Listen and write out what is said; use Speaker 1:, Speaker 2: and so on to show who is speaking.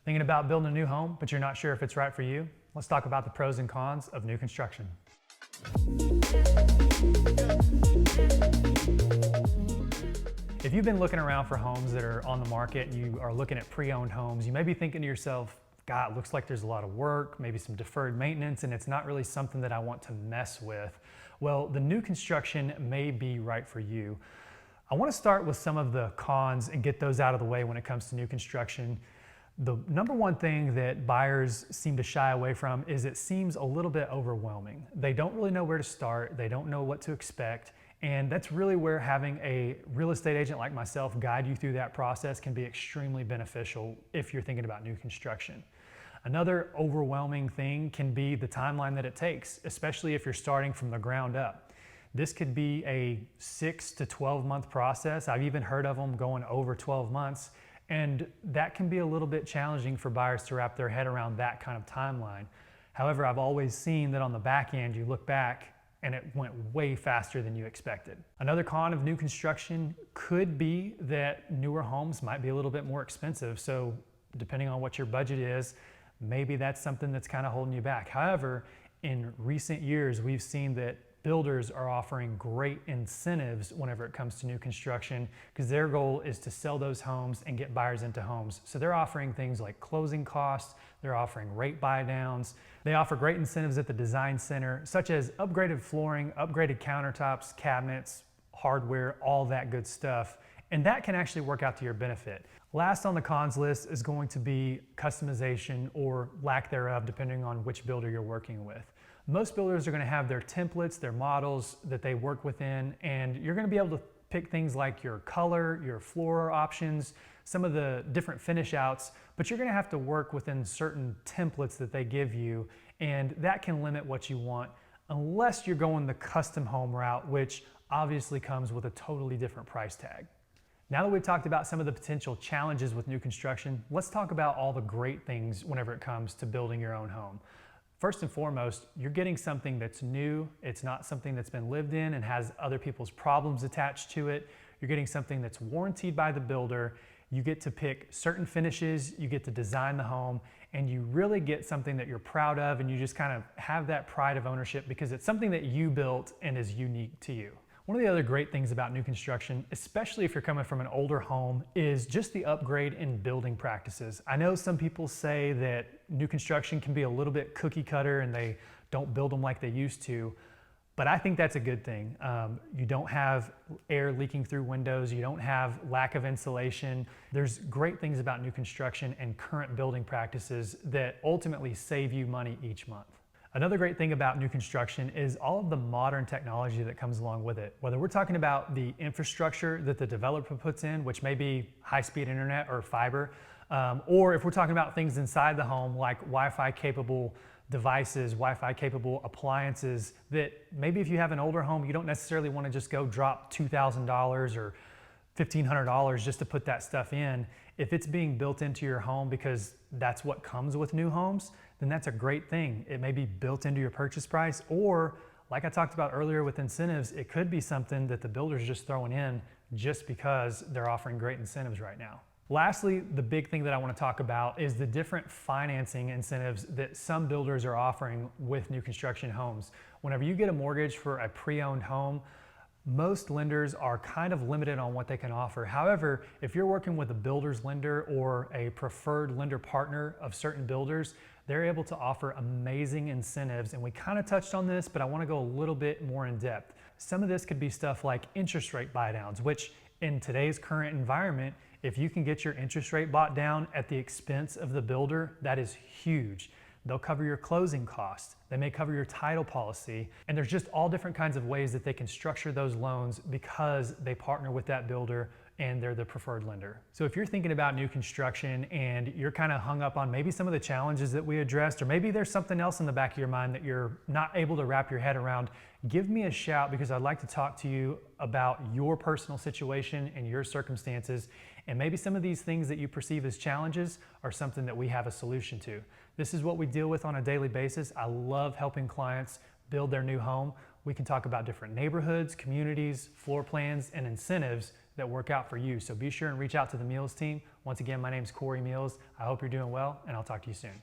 Speaker 1: Thinking about building a new home, but you're not sure if it's right for you? Let's talk about the pros and cons of new construction. If you've been looking around for homes that are on the market and you are looking at pre-owned homes, you may be thinking to yourself, God, it looks like there's a lot of work, maybe some deferred maintenance, and it's not really something that I want to mess with. Well, the new construction may be right for you. I want to start with some of the cons and get those out of the way when it comes to new construction. The number one thing that buyers seem to shy away from is it seems a little bit overwhelming. They don't really know where to start. They don't know what to expect. And that's really where having a real estate agent like myself guide you through that process can be extremely beneficial if you're thinking about new construction. Another overwhelming thing can be the timeline that it takes, especially if you're starting from the ground up. This could be a 6 to 12 month process. I've even heard of them going over 12 months. And that can be a little bit challenging for buyers to wrap their head around that kind of timeline. However, I've always seen that on the back end, you look back and it went way faster than you expected. Another con of new construction could be that newer homes might be a little bit more expensive. So depending on what your budget is, maybe that's something that's kind of holding you back. However, in recent years, we've seen that builders are offering great incentives whenever it comes to new construction because their goal is to sell those homes and get buyers into homes. So they're offering things like closing costs, they're offering rate buy downs. They offer great incentives at the design center, such as upgraded flooring, upgraded countertops, cabinets, hardware, all that good stuff. And that can actually work out to your benefit. Last on the cons list is going to be customization or lack thereof, depending on which builder you're working with. Most builders are going to have their templates, their models that they work within, and you're going to be able to pick things like your color, your floor options, some of the different finish outs, but you're going to have to work within certain templates that they give you, and that can limit what you want unless you're going the custom home route, which obviously comes with a totally different price tag. Now that we've talked about some of the potential challenges with new construction, let's talk about all the great things whenever it comes to building your own home. First and foremost, you're getting something that's new. It's not something that's been lived in and has other people's problems attached to it. You're getting something that's warranted by the builder. You get to pick certain finishes, you get to design the home, and you really get something that you're proud of, and you just kind of have that pride of ownership because it's something that you built and is unique to you. One of the other great things about new construction, especially if you're coming from an older home, is just the upgrade in building practices. I know some people say that new construction can be a little bit cookie cutter and they don't build them like they used to, but I think that's a good thing. You don't have air leaking through windows, you don't have lack of insulation. There's great things about new construction and current building practices that ultimately save you money each month. Another great thing about new construction is all of the modern technology that comes along with it. Whether we're talking about the infrastructure that the developer puts in, which may be high-speed internet or fiber, or if we're talking about things inside the home like Wi-Fi capable devices, Wi-Fi capable appliances that maybe if you have an older home, you don't necessarily want to just go drop $2,000 or $1,500 just to put that stuff in. If it's being built into your home because that's what comes with new homes, then that's a great thing. It may be built into your purchase price, or like I talked about earlier with incentives, it could be something that the builder's just throwing in just because they're offering great incentives right now. Lastly, the big thing that I want to talk about is the different financing incentives that some builders are offering with new construction homes. Whenever you get a mortgage for a pre-owned home, most lenders are kind of limited on what they can offer. However, if you're working with a builder's lender or a preferred lender partner of certain builders, they're able to offer amazing incentives. And we kind of touched on this, but I want to go a little bit more in depth. Some of this could be stuff like interest rate buy downs, which in today's current environment, if you can get your interest rate bought down at the expense of the builder, that is huge. They'll cover your closing costs. They may cover your title policy. And there's just all different kinds of ways that they can structure those loans because they partner with that builder and they're the preferred lender. So if you're thinking about new construction and you're kind of hung up on maybe some of the challenges that we addressed, or maybe there's something else in the back of your mind that you're not able to wrap your head around, give me a shout because I'd like to talk to you about your personal situation and your circumstances. And maybe some of these things that you perceive as challenges are something that we have a solution to. This is what we deal with on a daily basis. I love helping clients build their new home. We can talk about different neighborhoods, communities, floor plans, and incentives that work out for you. So be sure and reach out to the Meals team. Once again, my name is Cory Meals. I hope you're doing well, and I'll talk to you soon.